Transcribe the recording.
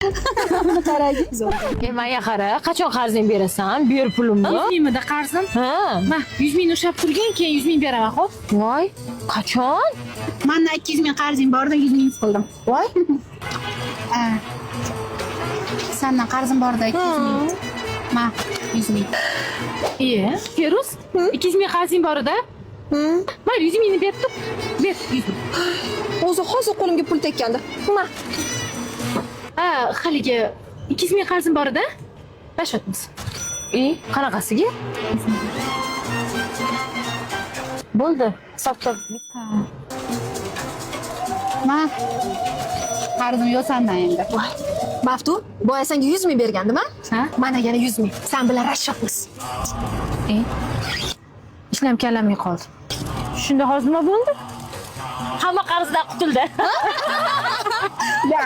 Buni qarang. Menga qara, qachon qarzing berasan? Ber pulimni. 100 mingmida qarzim? Ha. Ma, 100 mingni ushlab turgin, keyin 100 ming beraman, xo'p? Voy, qachon? Menda 200 ming qarzing borda 100 ming qildim. Voy. Ha. Sendan qarzim borda 200 ming. Ma, 100 ming. Feruz, 200 ming qarzing bor edi. Mayli, 100 mingni berib tur. Ber, 100 ming. O'zi hozir qo'limga pul tekkandi. Ma, Ha, haligi 200 ming qarzim bor edi. Tashlatmiz. Qanaqasiga? Bo'ldi, hisob-kitob. Ma, qarzim yo'q sendan endi. Maftun, boya senga 100 ming bergandim-a? Ha? Mana yana 100 ming. Sen bilan rashshaqmiz. Ishlam kallamay qoldi. Shunda hozir nima bo'ldi? Hamma qarzdan qutuldi. Ya.